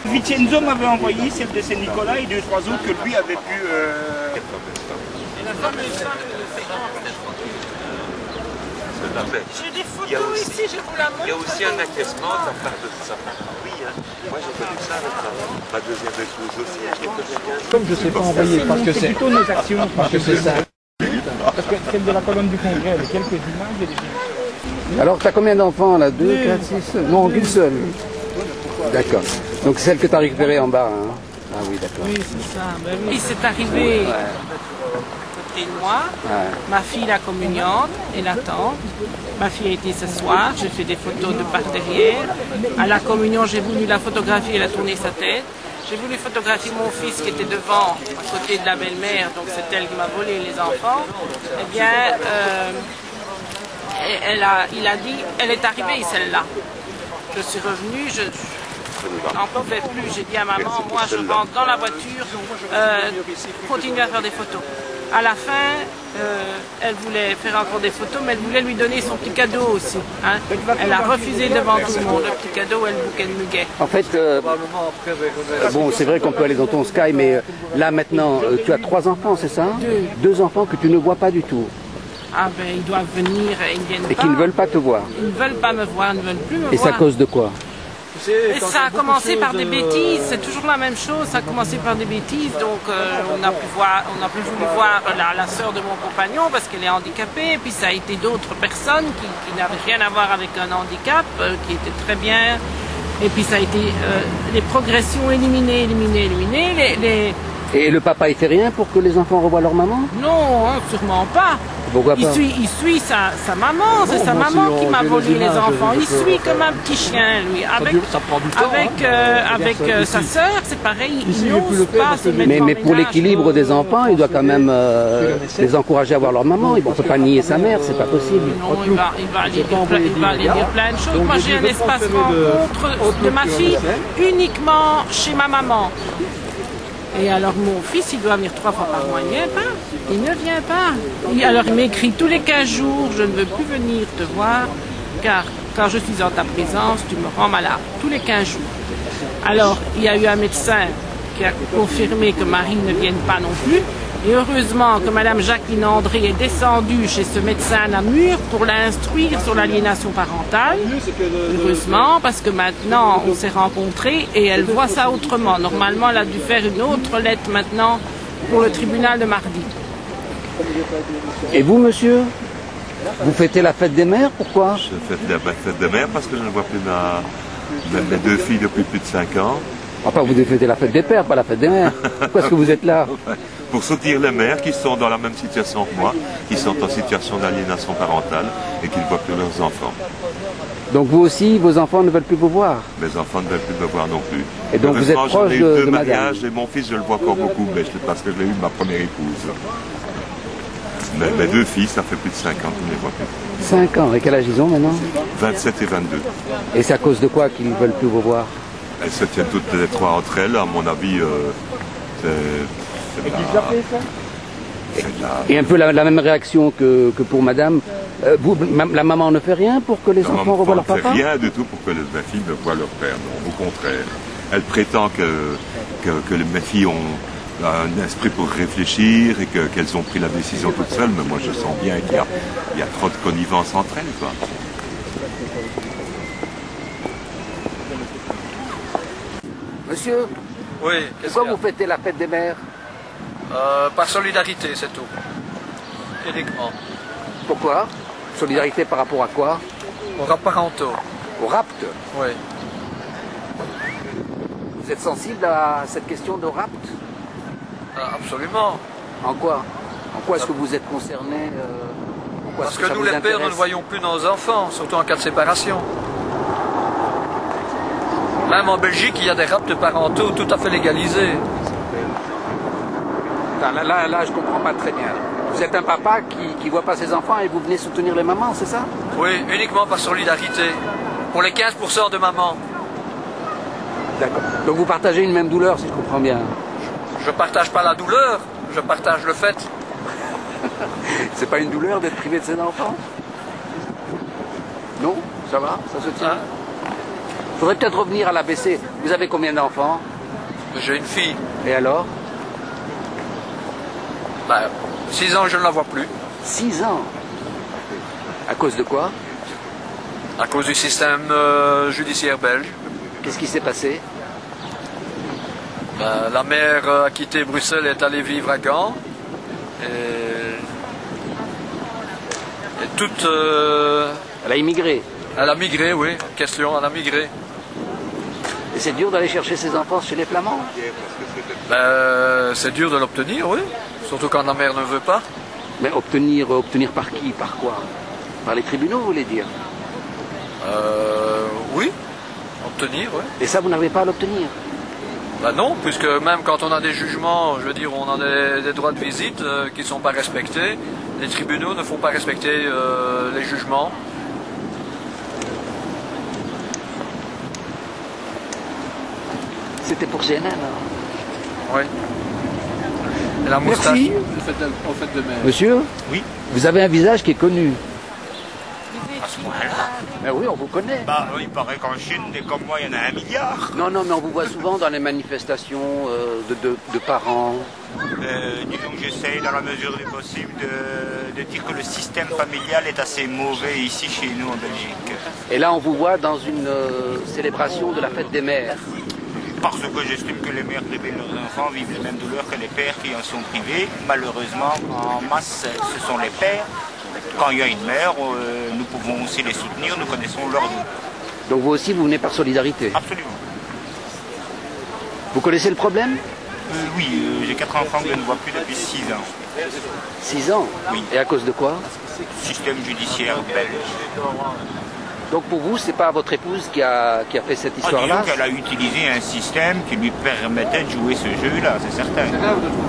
Vincenzo m'avait envoyé celle de Saint-Nicolas et 2-3 autres que lui avait pu... J'ai des photos ici, je vous la montre. Il y a aussi un acquiescement de la part de sa oui, hein. Moi j'ai connu ça avec ma deuxième épouse aussi, je les connais bien. Comme je ne sais pas envoyer, parce que c'est plutôt nos actions. parce que c'est ça. Parce que celle de la colonne du Congrès, avec quelques images et des images. Alors, tu as combien d'enfants là? 2, 4, 6? Non, qu'une seule. D'accord. Donc, celle que tu as récupérée en bas. Hein. Ah oui, d'accord. Oui, c'est ça. Ben oui. C'est arrivé côté de moi. Ouais. Ma fille, la communiante, elle attend. Ma fille a été ce soir. J'ai fait des photos de par derrière. À la communion, j'ai voulu la photographier. Elle a tourné sa tête. J'ai voulu photographier mon fils qui était devant, à côté de la belle-mère. Donc, c'est elle qui m'a volé les enfants. Eh bien... il a dit, elle est arrivée celle-là. Je suis revenue, je n'en pouvais plus. J'ai dit à maman, moi je rentre dans la voiture, continue à faire des photos. À la fin, elle voulait faire encore des photos, mais elle voulait lui donner son petit cadeau aussi. Hein. Elle a refusé devant tout le monde le petit cadeau et le bouquet de muguet. En fait, bon, c'est vrai qu'on peut aller dans ton Sky, mais là maintenant, tu as 3 enfants, c'est ça? 2 enfants que tu ne vois pas du tout. Ah ben ils doivent venir, ils viennent pas. Et qui ne veulent pas te voir. Ils ne veulent pas me voir, ils ne veulent plus me voir. Et c'est à cause de quoi? Et ça a commencé par des bêtises, c'est toujours la même chose, ça a commencé par des bêtises, donc on n'a plus voulu voir la sœur de mon compagnon parce qu'elle est handicapée, et puis ça a été d'autres personnes qui n'avaient rien à voir avec un handicap, qui étaient très bien, et puis ça a été les progressions éliminées. Et le papa, il fait rien pour que les enfants revoient leur maman? Non, hein, sûrement pas. Pourquoi pas? Il suit sa maman, c'est sa maman qui m'a volé les enfants. Il suit comme un petit chien, lui. Avec sa sœur, c'est pareil, il n'ose pas se mettre en Mais pour l'équilibre des enfants, il doit quand même les encourager à voir leur maman. Il ne peut pas nier sa mère, c'est pas possible. Non, il va aller dire plein de choses. Moi, j'ai un espace rencontre de ma fille uniquement chez ma maman. Et alors mon fils, il doit venir 3 fois par mois, il ne vient pas. Il ne vient pas. Alors il m'écrit tous les 15 jours, je ne veux plus venir te voir, car quand je suis en ta présence, tu me rends malade. Tous les 15 jours. Alors il y a eu un médecin qui a confirmé que Marie ne vienne pas non plus. Et heureusement que Madame Jacqueline André est descendue chez ce médecin à Namur pour l'instruire sur l'aliénation parentale. Heureusement, parce que maintenant on s'est rencontrés et elle voit ça autrement. Normalement, elle a dû faire une autre lettre maintenant pour le tribunal de mardi. Et vous, monsieur, vous fêtez la fête des mères, pourquoi? Je fête la fête des mères parce que je ne vois plus mes 2 filles depuis plus de 5 ans. Enfin, vous fêtez la fête des pères, pas la fête des mères. Pourquoi est-ce que vous êtes là? Pour soutenir les mères qui sont dans la même situation que moi, qui sont en situation d'aliénation parentale et qui ne voient plus leurs enfants. Donc vous aussi, vos enfants ne veulent plus vous voir? Mes enfants ne veulent plus me voir non plus. Et donc vous êtes proche de deux madame? mariages et mon fils, je le vois encore beaucoup, mais parce que je l'ai eu de ma première épouse. Mais mes 2 filles, ça fait plus de 5 ans que je ne les vois plus. 5 ans, et quel âge ils ont maintenant? 27 et 22. Et c'est à cause de quoi qu'ils ne veulent plus vous voir? Elles se tiennent toutes les 3 entre elles, à mon avis, Et un peu la même réaction que pour madame. La maman ne fait rien pour que les enfants revoient leur papa? Elle ne fait rien du tout pour que mes filles ne voient leur père. Non, au contraire. Elle prétend que mes filles ont un esprit pour réfléchir et qu'elles ont pris la décision toutes seules, mais moi je sens bien qu'il y a trop de connivence entre elles, quoi. Monsieur, oui, pourquoi vous fêtez la fête des mères? Par solidarité, c'est tout. Uniquement. Pourquoi? Solidarité par rapport à quoi? Aux rapt parentaux. Au rapt? Oui. Vous êtes sensible à cette question de rapt? Absolument. En quoi? En quoi est-ce que vous êtes concerné? Parce que nous, les pères, nous ne voyons plus nos enfants, surtout en cas de séparation. Même en Belgique, il y a des rapts parentaux tout à fait légalisés. Là, je comprends pas très bien. Vous êtes un papa qui voit pas ses enfants et vous venez soutenir les mamans, c'est ça? Oui, uniquement par solidarité. Pour les 15% de mamans. D'accord. Donc vous partagez une même douleur, si je comprends bien. Je partage pas la douleur, je partage le fait. C'est pas une douleur d'être privé de ses enfants? Non? Ça va? Ça se tient? Faudrait peut-être revenir à l'ABC. Vous avez combien d'enfants? J'ai une fille. Et alors? 6 ans, je ne la vois plus. 6 ans? À cause de quoi? À cause du système judiciaire belge. Qu'est-ce qui s'est passé? La mère a quitté Bruxelles et est allée vivre à Gand. Et toute... Elle a immigré. Elle a migré, oui. Question, elle a migré. Et c'est dur d'aller chercher ses enfants chez les Flamands? C'est dur de l'obtenir, oui. Surtout quand la mère ne veut pas. Mais obtenir par qui? Par quoi? Par les tribunaux, vous voulez dire? Oui. Obtenir, oui. Et ça, vous n'arrivez pas à l'obtenir? Non, puisque même quand on a des jugements, je veux dire, on a des droits de visite qui ne sont pas respectés. Les tribunaux ne font pas respecter les jugements. C'était pour CNN, alors? Oui. Et la moustache. Merci. Monsieur? Oui. Vous avez un visage qui est connu. À ce moment-là. Mais oui, on vous connaît. Il paraît qu'en Chine, des comme moi, il y en a 1 milliard. Non, mais on vous voit souvent dans les manifestations de parents. Disons que j'essaye, dans la mesure du possible, de dire que le système familial est assez mauvais ici, chez nous, en Belgique. Et là, on vous voit dans une célébration de la fête des mères. Parce que j'estime que les mères privées de leurs enfants vivent les mêmes douleurs que les pères qui en sont privés. Malheureusement, en masse, ce sont les pères. Quand il y a une mère, nous pouvons aussi les soutenir, nous connaissons leurs douleurs. Donc vous aussi, vous venez par solidarité? Absolument. Vous connaissez le problème? Oui, j'ai 4 enfants que je ne vois plus depuis 6 ans. 6 ans? Oui. Et à cause de quoi? Système judiciaire belge. Donc pour vous, c'est pas votre épouse qui a fait cette histoire-là? Disons qu'elle a utilisé un système qui lui permettait de jouer ce jeu-là, c'est certain.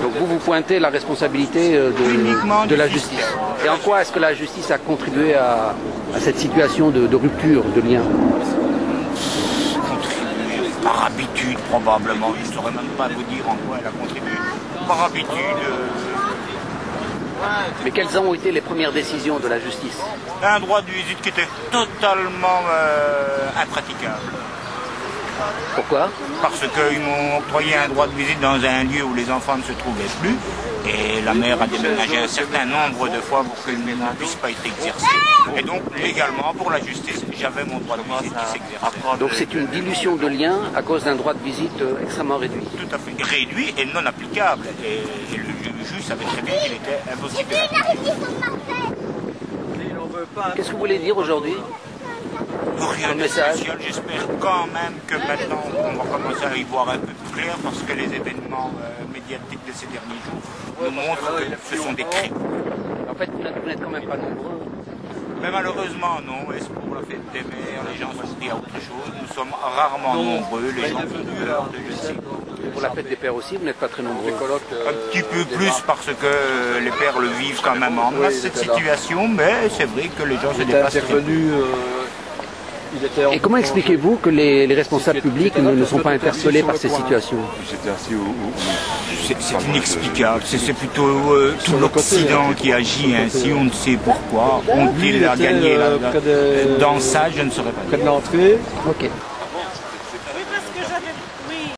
Donc vous pointez la responsabilité de la justice. Et en quoi est-ce que la justice a contribué à cette situation de rupture de lien? Par habitude, probablement. Je ne saurais même pas vous dire en quoi elle a contribué. Par habitude. Mais quelles ont été les premières décisions de la justice? Un droit de visite qui était totalement impraticable. Pourquoi? Parce qu'ils m'ont octroyé un droit de visite dans un lieu où les enfants ne se trouvaient plus. Et la mère a déménagé un certain nombre de fois pour qu'il ne puisse pas être exercé. Et donc, légalement, pour la justice, j'avais mon droit de visite qui s'exerçait. Donc c'est une dilution de lien à cause d'un droit de visite extrêmement réduit. Tout à fait. Réduit et non applicable. Et le juge savait très bien qu'il était impossible d'appliquer. Qu'est-ce que vous voulez dire aujourd'hui? Rien de spécial. J'espère quand même que maintenant on va commencer à y voir un peu plus clair parce que les événements médiatiques de ces derniers jours nous montrent que ce sont des crimes. En fait, vous n'êtes quand même pas nombreux. Mais malheureusement, non. Est-ce pour la fête des mères, les gens sont pris à autre chose. Nous sommes rarement nombreux, les gens font peur de je sais. Pour la fête des pères aussi, vous n'êtes pas très nombreux. Un petit peu plus parce que les pères le vivent quand même en masse, cette situation, mais c'est vrai que les gens se déplacent. Et comment expliquez-vous que les responsables publics ne sont pas interpellés par ces situations? C'est inexplicable. C'est plutôt tout l'Occident qui agit ainsi. On ne sait pourquoi. Ont-ils gagné dans ça? Je ne saurais pas. Près de l'entrée. Ok.